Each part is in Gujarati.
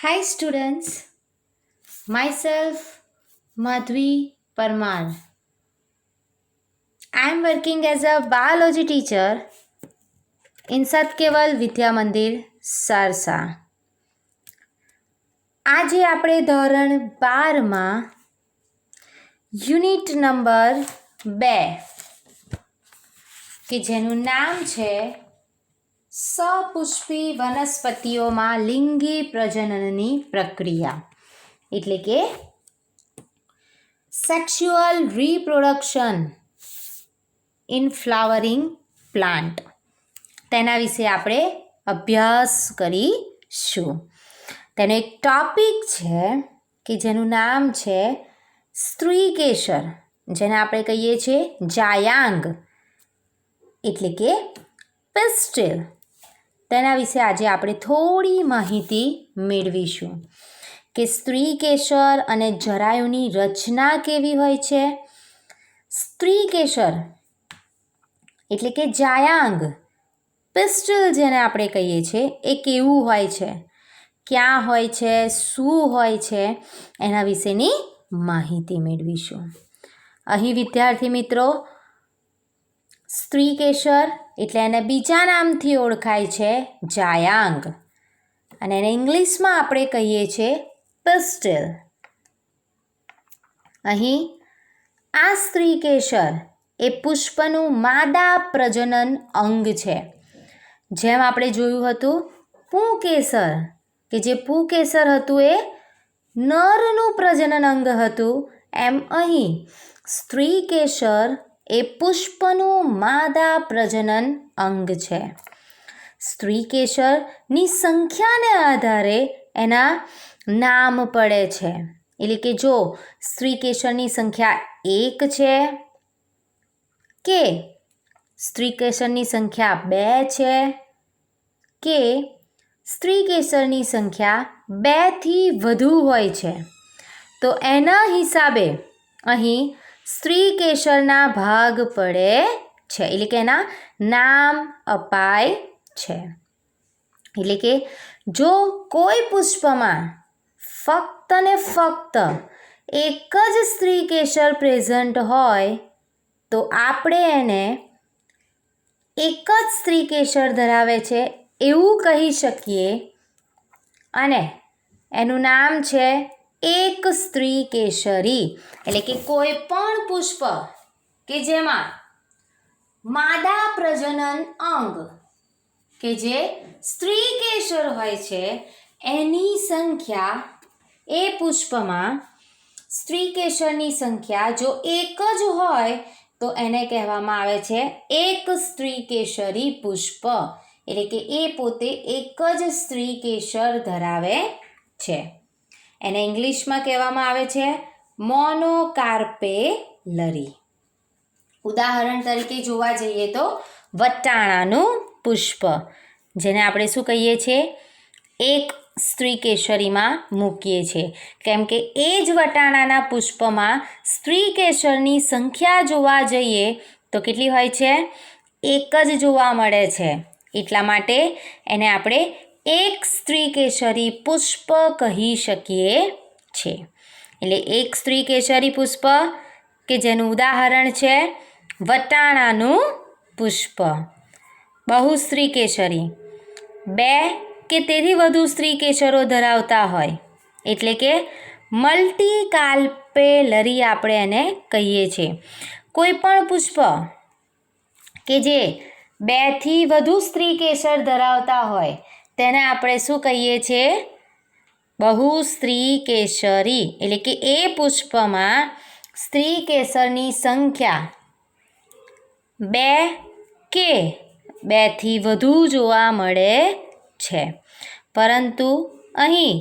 Hi students, myself Madhvi Parmar. I am working as a biology teacher in Satkeval Vidya Mandir, Sarsa. આજે આપણે ધોરણ 12માં યુનિટ નંબર 2 કે જેનું નામ છે સપુષ્પી વનસ્પતિઓમાં લિંગી પ્રજનનની પ્રક્રિયા એટલે કે sexual reproduction in flowering plant તેના વિશે આપણે અભ્યાસ કરીશું. તેનો એક ટોપિક છે કે જેનું નામ છે સ્ત્રીકેસર, જેને આપણે કહીએ છીએ જાયાંગ એટલે કે પિસ્ટિલ. તેના વિશે આજે આપણે થોડી માહિતી મેળવીશું કે સ્ત્રીકેસર અને જરાયુની રચના કેવી હોય છે. સ્ત્રીકેસર એટલે કે જાયાંગ, પિસ્ટિલ જેને આપણે કહીએ છીએ એ કેવું હોય છે, ક્યાં હોય છે, શું હોય છે, એના વિશેની માહિતી મેળવીશું. અહીં વિદ્યાર્થી મિત્રો સ્ત્રીકેસર એટલે એને બીજા નામથી ઓળખાય છે જાયાંગ અને એને ઇંગ્લિશમાં આપણે કહીએ છીએ પિસ્ટિલ. અહીં આ સ્ત્રીકેસર એ પુષ્પનું માદા પ્રજનન અંગ છે. જેમ આપણે જોયું હતું પુંકેસર, કે જે પુંકેસર હતું એ નરનું પ્રજનન અંગ હતું, એમ અહીં સ્ત્રીકેસર એ પુષ્પનું માદા પ્રજનન અંગ છે. સ્ત્રીકેસરની સંખ્યાને આધારે એના નામ પડે છે. એટલે કે જો સ્ત્રીકેસરની સંખ્યા 1 છે કે સ્ત્રીકેસરની સંખ્યા 2 છે કે સ્ત્રીકેસરની સંખ્યા 2 થી વધુ હોય છે, તો એના હિસાબે અહીં સ્ત્રીકેસરના ભાગ પડે છે, એટલે કે એના નામ અપાય છે. એટલે કે જો કોઈ પુષ્પમાં ફક્ત ને ફક્ત એક જ સ્ત્રીકેસર પ્રેઝન્ટ હોય તો આપણે એને એક જ સ્ત્રીકેસર ધરાવે છે એવું કહી શકીએ અને એનું નામ છે એક સ્ત્રીકેસરી. એટલે કે કોઈ પણ પુષ્પ કે જેમાં માદા પ્રજનન અંગ કે જે સ્ત્રીકેસર હોય છે એની સંખ્યા, એ પુષ્પમાં સ્ત્રીકેસરની સંખ્યા જો એક જ હોય તો એને કહેવામાં આવે છે એક સ્ત્રીકેસરી પુષ્પ. એટલે કે એ પોતે એક જ સ્ત્રીકેસર ધરાવે છે. એને ઇંગ્લિશમાં કહેવામાં આવે છે મોનોકાર્પેલરી. ઉદાહરણ તરીકે જોવા જઈએ તો વટાણાનું પુષ્પ, જેને આપણે શું કહીએ છીએ, એક સ્ત્રીકેસરીમાં મૂકીએ છીએ, કેમ કે એ જ વટાણાના પુષ્પમાં સ્ત્રીકેસરની સંખ્યા જોવા જઈએ તો કેટલી હોય છે, એક જ જોવા મળે છે. એટલા માટે એને આપણે એક સ્ત્રીકેસરી પુષ્પ કહી શકીએ છીએ. એટલે એક સ્ત્રીકેસરી પુષ્પ કે જેનું ઉદાહરણ છે વટાણાનું પુષ્પ. બહુસ્ત્રીકેસરી 2 કે તેથી વધુ સ્ત્રીકેસરો ધરાવતા હોય એટલે કે મલ્ટીકાર્પેલરી આપણે એને કહીએ છીએ. કોઈ પણ પુષ્પ કે જે 2 થી વધુ સ્ત્રીકેસર ધરાવતા હોય તેને આપણે શું કહીએ છીએ, બહુસ્ત્રીકેસરી. એટલે કે એ પુષ્પમાં સ્ત્રીકેસરની સંખ્યા 2 કે 2 થી વધુ જોવા મળે છે, પરંતુ અહીં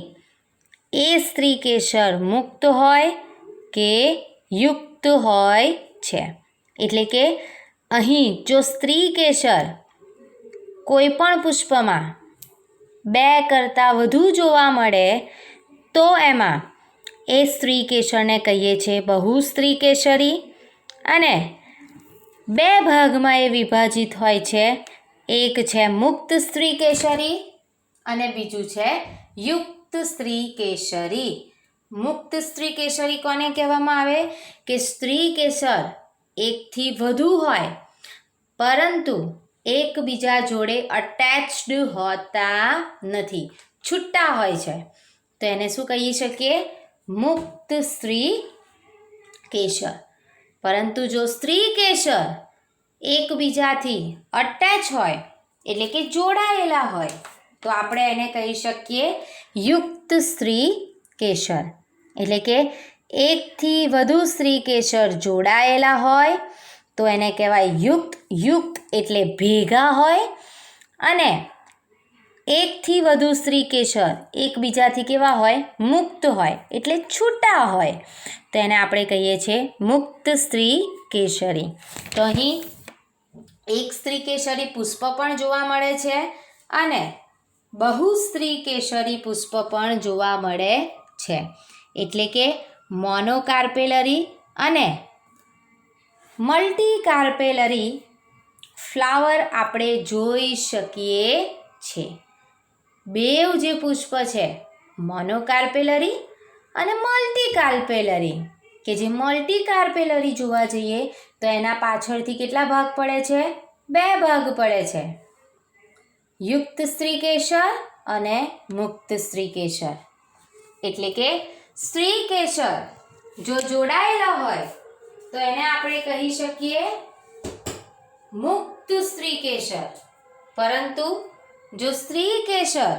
એ સ્ત્રીકેસર મુક્ત હોય કે યુક્ત હોય છે. એટલે કે અહીં જો સ્ત્રીકેસર કોઈ પણ પુષ્પમાં 2 કરતાં વધુ જોવા મળે તો એમાં એ સ્ત્રીકેસરને કહીએ છીએ બહુસ્ત્રીકેસરી અને 2 ભાગમાં એ વિભાજિત હોય છે. એક છે મુક્ત સ્ત્રીકેસરી અને બીજું છે યુક્ત મુક્ત સ્ત્રી કેસરી. મુક્ત સ્ત્રી કેસરી કોને કહેવામાં આવે? કે સ્ત્રી કેસર એકથી વધુ હોય પરંતુ એકબીજા જોડે અટેચ્ડ હોતા નથી, છૂટા હોય છે, તો એને શું કહી શકીએ? મુક્ત સ્ત્રી કેસર. પરંતુ જો સ્ત્રી કેસર એકબીજાથી અટેચ હોય એટલે કે જોડાયેલા હોય તો આપણે એને કહી શકીએ યુક્ત સ્ત્રી કેસર. એટલે કે એકથી વધુ સ્ત્રી કેસર જોડાયેલા હોય તો એને કહેવાય યુક્ત. યુક્ત એટલે ભેગા હોય, અને એકથી વધુ સ્ત્રી કેસર એકબીજાથી કેવા હોય? મુક્ત હોય, એટલે છૂટા હોય, તો એને આપણે કહીએ છીએ મુક્ત સ્ત્રી કેસરી. તો અહીં એક સ્ત્રી કેસરી પુષ્પ પણ જોવા મળે છે અને બહુસ્ત્રી કેસરી પુષ્પ પણ જોવા મળે છે. એટલે કે મોનોકાર્પેલરી અને મલ્ટીકાર્પેલરી ફ્લાવર આપણે જોઈ શકીએ છીએ. બેવ જે પુષ્પ છે મોનોકાર્પેલરી અને મલ્ટીકાર્પેલરી, કે જે મલ્ટીકાર્પેલરી જોવા જઈએ તો એના પાછળથી કેટલા ભાગ પડે છે? 2 ભાગ પડે છે, યુક્ત સ્ત્રી કેસર અને મુક્ત સ્ત્રી કેસર. એટલે કે સ્ત્રી કેસર જો જોડાયેલા હોય તો એને આપણે કહી શકીએ મુક્ત સ્ત્રી કેસર, પરંતુ જો સ્ત્રી કેસર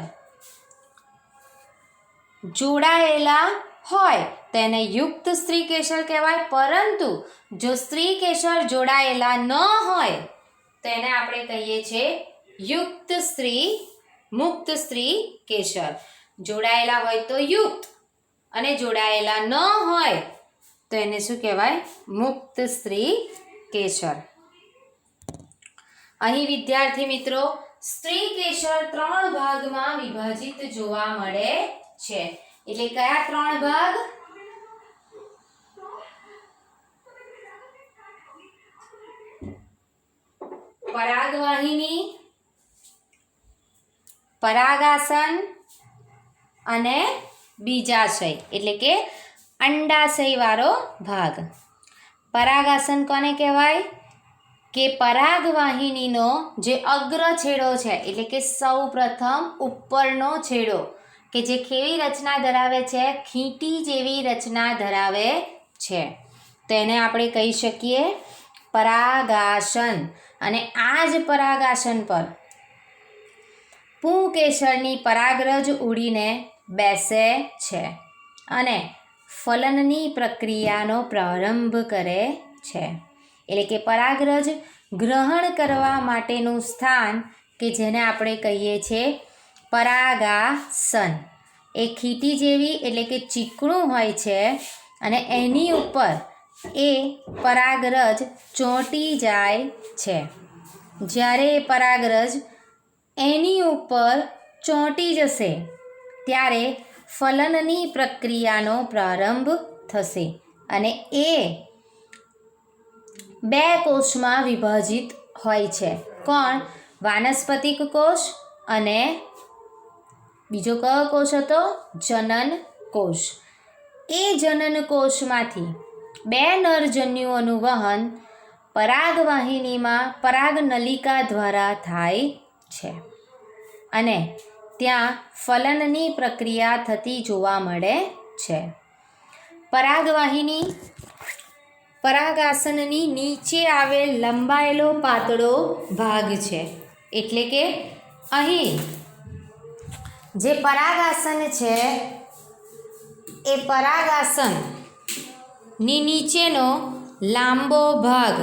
જોડાયેલા હોય તો એને યુક્ત સ્ત્રી કેસર કહેવાય. પરંતુ જો સ્ત્રી કેસર જોડાયેલા ન હોય તો એને આપણે કહીએ છીએ મુક્ત સ્ત્રી કેસર. જોડાયેલા હોય તો યુક્ત અને જોડાયેલા ન હોય તો એને શું કહેવાય? મુક્ત સ્ત્રી કેસર. અહીં વિદ્યાર્થી મિત્રો સ્ત્રી કેસર 3 ભાગમાં વિભાજિત જોવા મળે છે. એટલે કયા 3 ભાગ? પરાગવાહિની, પરાગાસન અને બીજાશય, એટલે કે અંડાશય વાળો ભાગ. પરાગાસન કોને કહેવાય? કે પરાગવાહિનીનો જે અગ્ર છેડો છે, એટલે કે સૌ પ્રથમ ઉપરનો છેડો કે જે કેવી રચના ધરાવે છે? ખીટી જેવી રચના ધરાવે છે, તો એને આપણે કહી શકીએ પરાગાસન. અને આ જ પરાગાસન પર પુંકેસરની પરાગરજ ઉડીને બેસે છે અને ફલનની પ્રક્રિયાનો પ્રારંભ કરે છે. એટલે કે પરાગરજ ગ્રહણ કરવા માટેનું સ્થાન કે જેને આપણે કહીએ છીએ પરાગાસન, એ ખીટી જેવી એટલે કે ચીકણું હોય છે અને એની ઉપર એ પરાગરજ ચોંટી જાય છે. જ્યારે એ પરાગરજ એની ઉપર ચોંટી જશે ત્યારે ફલનની પ્રક્રિયાનો પ્રારંભ થશે અને એ 2 કોષમાં વિભાજિત હોય છે. કોણ? વાનસ્પતિક કોષ અને બીજો કયો કોષ હતો? જનન કોષ. એ જનન કોષમાંથી 2 નરજન્યુઓનું વહન પરાગવાહિનીમાં પરાગનલિકા દ્વારા થાય છે અને ત્યાં ફલનની પ્રક્રિયા થતી જોવા મળે છે. પરાગવાહિની પરાગાસનની નીચે આવેલ લંબાયેલો પાતળો ભાગ છે. એટલે કે અહીં જે પરાગાસન છે એ પરાગાસનની નીચેનો લાંબો ભાગ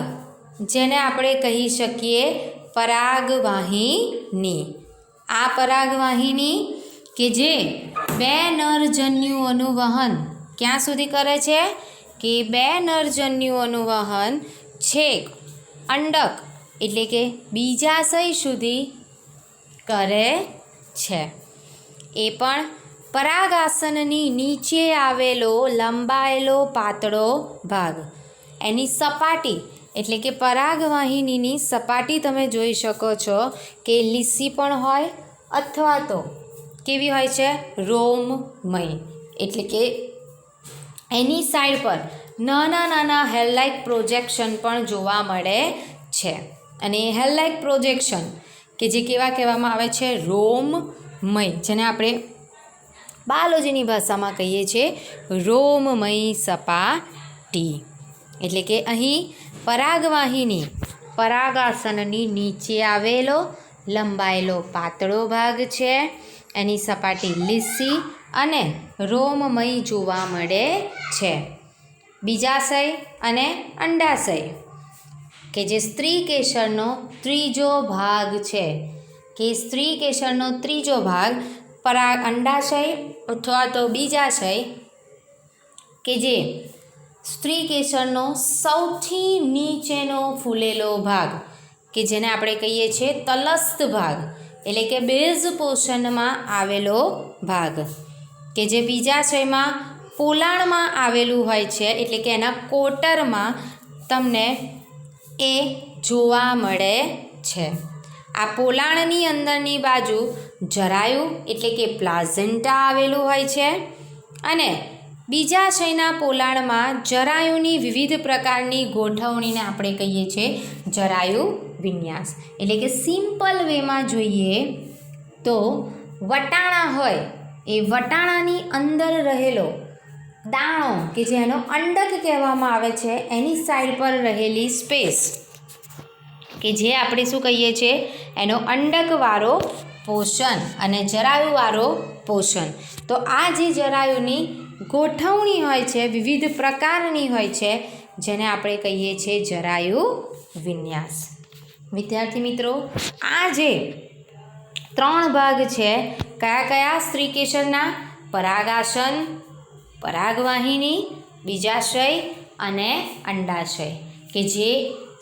જેને આપણે કહી શકીએ પરાગવાહિની. આ પરાગવાહિની કે જે 2 નરજન્યુઓનું વહન ક્યાં સુધી કરે છે? કે 2 નરજન્યુઓનું વહન છેક અંડક એટલે કે બીજાશય સુધી કરે છે. એ પણ પરાગાસનની નીચે આવેલો લંબાયેલો પાતળો ભાગ. એની સપાટી એટલે કે પરાગવાહિનીની સપાટી તમે જોઈ શકો છો કે લીસી પણ હોય અથવા તો કેવી હોય છે? રોમમય. એટલે કે એની સાઈડ પર નાના નાના હેલ લાઇક પ્રોજેક્શન પણ જોવા મળે છે. અને હેલ લાઇક પ્રોજેક્શન કે જે કેવા કહેવામાં આવે છે? રોમમય, જેને આપણે બાયોલોજીની ભાષામાં કહીએ છીએ રોમમય સપાટી. એટલે કે અહીં પરાગવાહિની પરાગાસનની નીચે આવેલો લંબાયેલો પાતળો ભાગ છે. એની સપાટી લીસી અને રોમમય જોવા મળે છે. બીજાશય અને અંડાશય કે જે સ્ત્રી કેસરનો ત્રીજો ભાગ છે, કે સ્ત્રી કેસરનો ત્રીજો ભાગ અંડાશય અથવા તો બીજાશય કે જે સ્ત્રી કેસરનો સૌથી નીચેનો ફૂલેલો ભાગ કે જેને આપણે કહીએ છીએ તલસ્થ ભાગ, એટલે કે બેઝ પોર્શનમાં આવેલો ભાગ, કે જે બીજાશયમાં પોલાણમાં આવેલું હોય છે. એટલે કે એના કોટરમાં તમને એ જોવા મળે છે. આ પોલાણની અંદરની બાજુ જરાયુ એટલે કે પ્લાઝેન્ટા આવેલું હોય છે અને બીજાશયના પોલાણમાં જરાયુની વિવિધ પ્રકારની ગોઠવણીને આપણે કહીએ છીએ જરાયુ વિન્યાસ. એટલે કે સિમ્પલ વેમાં જોઈએ તો વટાણા હોય એ વટાણાની અંદર રહેલો દાણો કે જેનો અંડક કહેવામાં આવે છે, એની સાઈડ પર રહેલી સ્પેસ કે જે આપણે શું કહીએ છીએ? એનો અંડકવાળો પોષણ અને જરાયુવાળો પોષણ. તો આ જે જરાયુની ગોઠવણી હોય છે વિવિધ પ્રકારની હોય છે, જેને આપણે કહીએ છીએ જરાયુ વિન્યાસ. વિદ્યાર્થી મિત્રો, આ જે 3 ભાગ છે કયા કયા? સ્ત્રીકેસરના પરાગાસન, પરાગવાહિની, બીજાશય અને અંડાશય, કે જે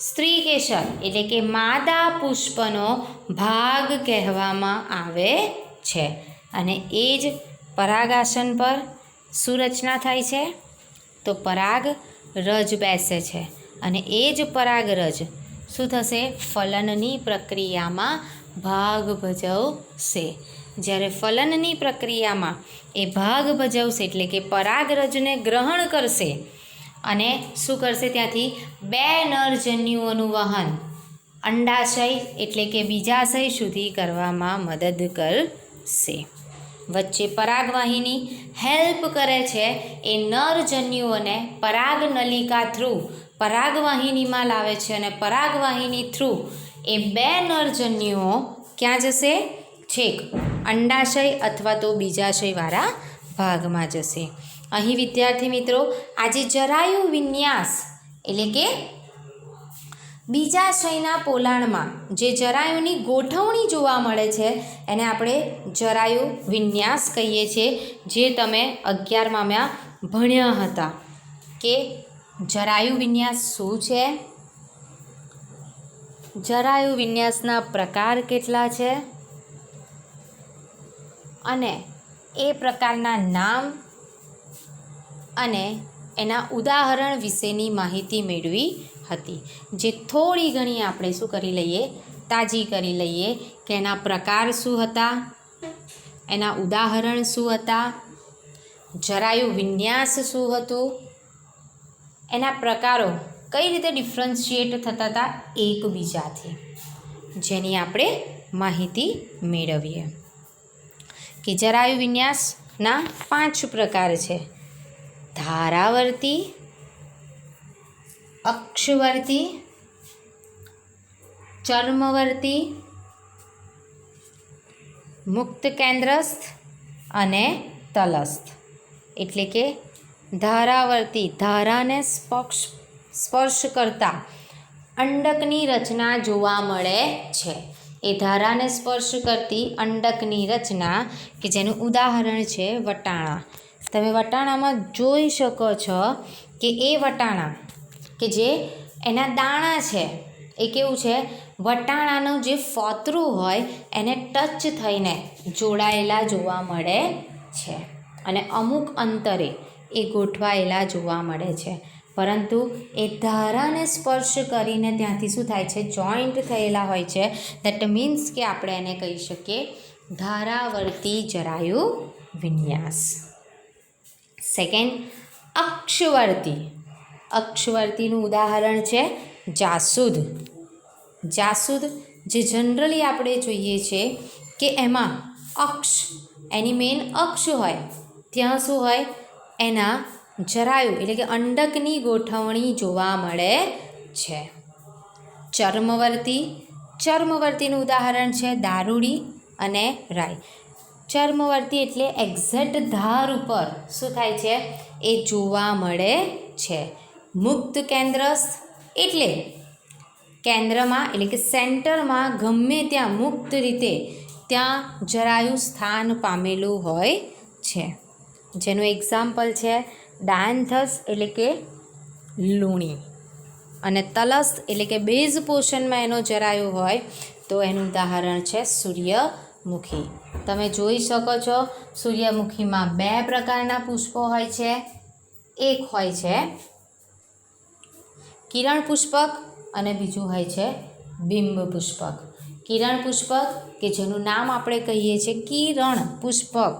સ્ત્રીકેસર એટલે કે માદા પુષ્પનો ભાગ કહેવામાં આવે છે. અને એ જ પરાગાસન પર શું રચના થાય છે? તો પરાગ રજ બેસે છે અને એ જ પરાગરજ શું થશે? ફલનની પ્રક્રિયામાં ભાગ ભજવશે. જ્યારે ફલનની પ્રક્રિયામાં એ ભાગ ભજવશે એટલે કે પરાગરજને ગ્રહણ કરશે અને શું કરશે? ત્યાંથી 2 નરજન્યુઓનું વહન અંડાશય એટલે કે બીજાશય સુધી કરવામાં મદદ કરશે. વચ્ચે પરાગવાહિની હેલ્પ કરે છે એ નરજન્યુઓને પરાગનલિકા થ્રુ પરાગવાહિનીમાં લાવે છે અને પરાગવાહિની થ્રુ એ 2 નરજન્યુઓ ક્યાં જશે? છેક અંડાશય અથવા તો બીજાશયવાળા ભાગમાં જશે. અહીં વિદ્યાર્થી મિત્રો, આજે જરાયુ વિન્યાસ એટલે કે બીજાશયના પોલાણમાં જે જરાયુની ગોઠવણી જોવા મળે છે એને આપણે જરાયુ વિન્યાસ કહીએ છીએ. જે તમે 11માં ભણ્યા હતા કે જરાયુ વિન્યાસ શું છે, જરાયુ વિન્યાસના પ્રકાર કેટલા છે અને એ પ્રકારના નામ અને એના ઉદાહરણ વિશેની માહિતી મેળવી હતી. જે થોડી ઘણી આપણે શું કરી લઈએ? તાજી કરી લઈએ કે એના પ્રકાર શું હતા, એના ઉદાહરણ શું હતા, જરાયુ વિન્યાસ શું હતું, એના પ્રકારો કઈ રીતે ડિફરન્શિએટ થતા હતા એકબીજાથી, જેની આપણે માહિતી મેળવીએ. કે જરાયુ વિન્યાસના 5 પ્રકાર છે: ધારાવર્તી, અક્ષવર્તી, ચર્મવર્તી, મુક્ત કેન્દ્રસ્થ અને તલસ્થ. એટલે કે ધારાવર્તી ધારાને સ્પર્શ કરતા અંડકની રચના જોવા મળે છે. એ ધારાને સ્પર્શ કરતી અંડકની રચના કે જેનું ઉદાહરણ છે વટાણા. તમે વટાણામાં જોઈ શકો છો કે એ વટાણા કે જે એના દાણા છે એ કેવું છે? વટાણાનું જે ફોતરું હોય એને ટચ થઈને જોડાયેલા જોવા મળે છે અને અમુક અંતરે એ ગોઠવાયેલા જોવા મળે છે. પરંતુ એ ધારાને સ્પર્શ કરીને ત્યાંથી શું થાય છે? જોઈન્ટ થયેલા હોય છે. દેટ મીન્સ કે આપણે એને કહી શકીએ ધારાવર્તી જરાયુ વિન્યાસ. સેકન્ડ, અક્ષવર્તી. અક્ષવર્તીનું ઉદાહરણ છે જાસૂદ. જાસૂદ જે જનરલી આપણે જોઈએ છે કે એમાં અક્ષ, એની મેઇન અક્ષ હોય, ત્યાં શું હોય, એના જરાયુ એટલે કે અંડકની ગોઠવણી જોવા મળે છે. ચર્મવર્તી. ચર્મવર્તીનું ઉદાહરણ છે દારૂડી અને રાઈ. ચર્મવર્તી એટલે એક્ઝેક્ટ ધાર ઉપર શું થાય છે, એ જોવા મળે છે. મુક્ત કેન્દ્રસ્થ એટલે કેન્દ્રમાં એટલે કે સેન્ટરમાં ગમે ત્યાં મુક્ત રીતે ત્યાં જરાયું સ્થાન પામેલું હોય છે. જેનું એક્ઝામ્પલ છે ડાયન્થસ એટલે કે લૂણી, અને તલસ્થ એટલે કે બેઝ પોર્શનમાં એનો જરાયું હોય તો એનું ઉદાહરણ છે સૂર્યમુખી. તમે જોઈ શકો છો સૂર્યમુખીમાં 2 પ્રકારના પુષ્પો હોય છે. એક હોય છે કિરણ પુષ્પક અને બીજું હોય છે બિંબ પુષ્પક. કિરણ પુષ્પક કે જેનું નામ આપણે કહીએ છીએ કિરણ પુષ્પક,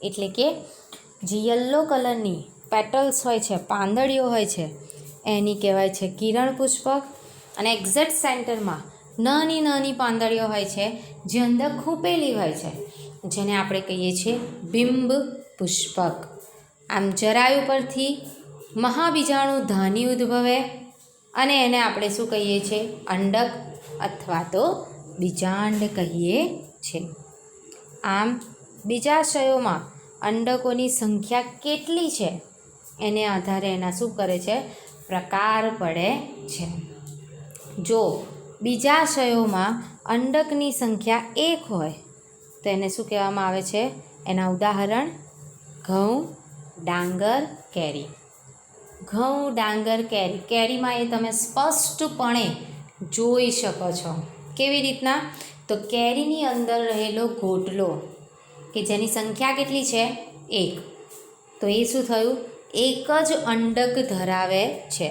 એટલે કે જે યલો કલરની પેટલ્સ હોય છે, પાંદડીઓ હોય છે, એની કહેવાય છે કિરણ પુષ્પક. અને એક્ઝેક્ટ સેન્ટરમાં નાની નાની પાંદડીઓ હોય છે જે અંદર ખૂંપેલી હોય છે, જેને આપણે કહીએ છીએ બિંબ પુષ્પક. આમ જરાયુ પરથી મહાબીજાણુ ધાની ઉદ્ભવે અને એને આપણે શું કહીએ છીએ, અંડક અથવા તો બીજાંડ કહીએ છીએ. આમ બીજાશયોમાં અંડકોની સંખ્યા કેટલી છે એને આધારે એના શું કરે છે, પ્રકાર પડે છે. જો બીજાશયોમાં અંડકની સંખ્યા 1 હોય તો એને શું કહેવામાં આવે છે, એના ઉદાહરણ ઘઉં, ડાંગર, કેરી. ઘઉં, ડાંગર, કેરી. કેરીમાં એ તમે સ્પષ્ટપણે જોઈ શકો છો. કેવી રીતના, તો કેરીની અંદર રહેલો ગોટલો કે જેની સંખ્યા કેટલી છે, 1, તો એ શું થયું, એક જ અંડક ધરાવે છે.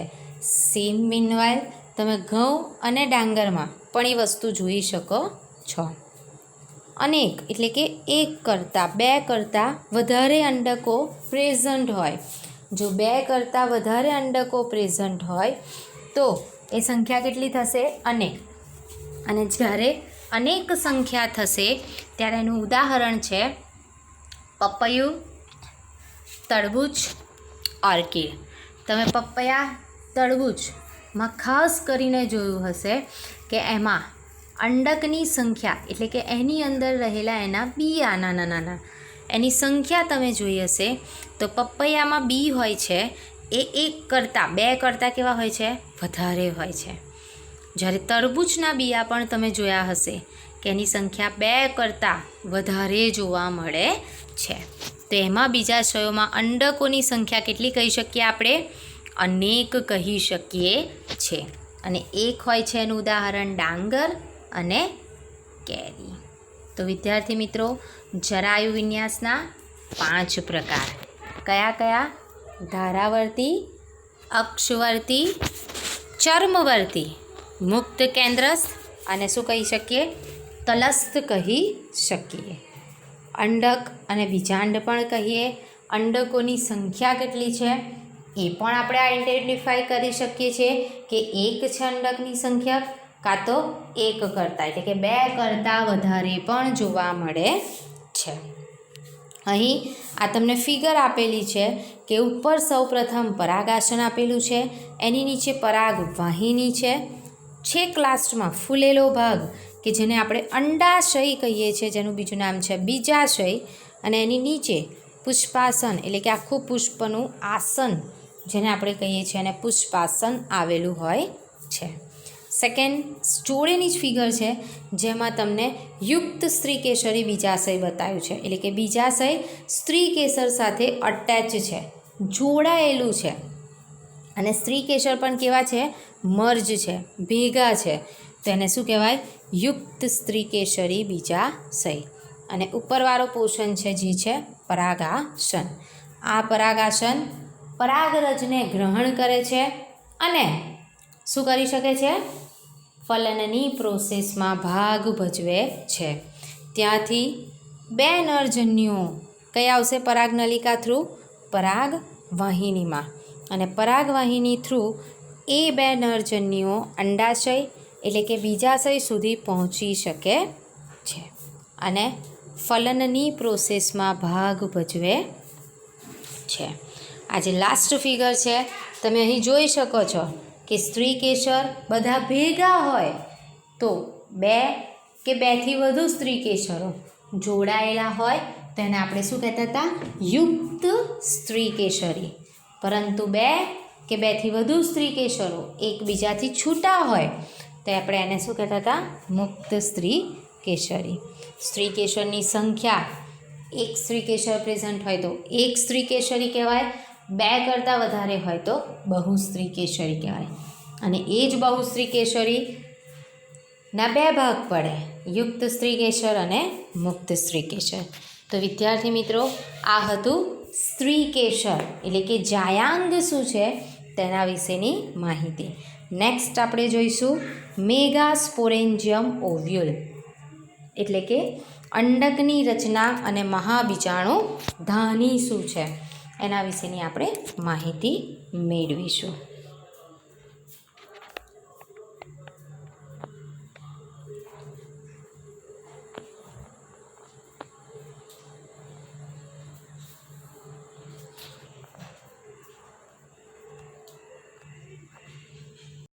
સેમ મીનવાઇલ તમે ઘઉં અને ડાંગરમાં પણ એ વસ્તુ જોઈ શકો છો. અનેક એટલે કે 1 કરતાં 2 કરતાં વધારે અંડકો પ્રેઝન્ટ હોય. જો 2 કરતાં વધારે અંડકો પ્રેઝન્ટ હોય તો એ સંખ્યા કેટલી થશે, અનેક. અને જ્યારે અનેક સંખ્યા થશે ત્યારે એનું ઉદાહરણ છે પપૈયું, તરબૂચ, ઓર્કિડ. તમે પપૈયા, તરબૂચમાં ખાસ કરીને જોયું હશે કે એમાં અંડકની સંખ્યા એટલે કે એની અંદર રહેલા એના બિયા નાના નાના એની સંખ્યા તમે જોઈ હશે તો પપૈયામાં બી હોય છે એ 1 કરતાં 2 કરતાં કેવા હોય છે, વધારે હોય છે. જ્યારે તરબૂચના બિયા પણ તમે જોયા હશે કે એની સંખ્યા 2 કરતાં વધારે જોવા મળે છે. તો એમાં બીજાશયોમાં અંડકોની સંખ્યા કેટલી કહી શકીએ આપણે, અનેક કહી શકીએ છીએ. અને 1 હોય છે એનું ઉદાહરણ ડાંગર અને કેરી. તો વિદ્યાર્થી મિત્રો, જરાયુ વિન્યાસના 5 પ્રકાર કયા કયા, ધારાવર્તી, અક્ષવર્તી, ચર્મવર્તી, મુક્ત કેન્દ્રસ્થ અને શું કહી શકીએ, તલસ્થ કહી શકીએ. અંડક અને બીજાંડ પણ કહીએ. અંડકોની સંખ્યા કેટલી છે એ પણ આપણે આઈડેન્ટિફાઈ કરી શકીએ છીએ કે 1 છે અંડકની સંખ્યા, કાં તો 1 કરતાં એટલે કે 2 કરતાં વધારે પણ જોવા મળે છે. અહીં આ તમને ફિગર આપેલી છે કે ઉપર સૌપ્રથમ પરાગાસન આપેલું છે, એની નીચે પરાગ વાહિની છે, છેક લાસ્ટમાં ફૂલેલો ભાગ કે જેને આપણે અંડાશય કહીએ છીએ, જેનું બીજું નામ છે બીજાશય, અને એની નીચે પુષ્પાસન એટલે કે આખું પુષ્પનું આસન જેને આપણે કહીએ છીએ અને પુષ્પાસન આવેલું હોય છે. સેકન્ડ જોડેની જ ફિગર છે જેમાં તમને યુક્ત સ્ત્રી કેસરી બીજાશય બતાવ્યું છે, એટલે કે બીજાશય સ્ત્રી કેસર સાથે અટેચ છે, જોડાયેલું છે. અને સ્ત્રી કેસર પણ કેવા છે, મર્જ છે, ભેગા છે. તો એને શું કહેવાય, યુક્ત સ્ત્રી કેસરી બીજાશય. અને ઉપરવાળો પોર્શન છે જે છે પરાગાસન. આ પરાગાસન પરાગરજને ગ્રહણ કરે છે અને શું કરી શકે છે, ફલનની પ્રોસેસમાં ભાગ ભજવે છે. ત્યાંથી બે નરજન્યુઓ કયા આવશે પરાગનલિકા થ્રુ? પરાગવાહિનીમાં. અને પરાગવાહિની થ્રુ એ બે નરજન્યુઓ અંડાશય એટલે કે બીજાશય સુધી પહોંચી શકે છે અને ફલનની પ્રોસેસમાં ભાગ ભજવે છે. આ જે લાસ્ટ ફિગર છે તમે અહીં જોઈ શકો છો કે સ્ત્રી કેસર બધા ભેગા હોય તો બે કે બેથી વધુ સ્ત્રી કેસરો જોડાયેલા હોય તો એને આપણે શું કહેતા હતા? યુક્ત સ્ત્રી કેસરી. પરંતુ બે કે બેથી વધુ સ્ત્રી કેસરો એકબીજાથી છૂટા હોય તો આપણે એને શું કહેતા હતા? મુક્ત સ્ત્રી કેસરી. સ્ત્રી કેસરની સંખ્યા એક સ્ત્રી કેસર પ્રેઝન્ટ હોય તો એક સ્ત્રી કેસરી કહેવાય, બે કરતાં વધારે હોય તો બહુસ્ત્રી કેસરી કહેવાય. અને એ જ બહુસ્ત્રી કેસરીના બે ભાગ પડે, યુક્ત સ્ત્રી કેસર અને મુક્ત સ્ત્રી કેસર. તો વિદ્યાર્થી મિત્રો આ હતું સ્ત્રી કેસર એટલે કે જાયાંગ શું છે તેના વિશેની માહિતી. નેક્સ્ટ આપણે જોઈશું મેગાસ્પોરેન્જિયમ ઓવ્યુલ એટલે કે અંડકની રચના અને મહાબીજાણુ ધાની શું છે એના વિશેની આપણે માહિતી મેળવીશું.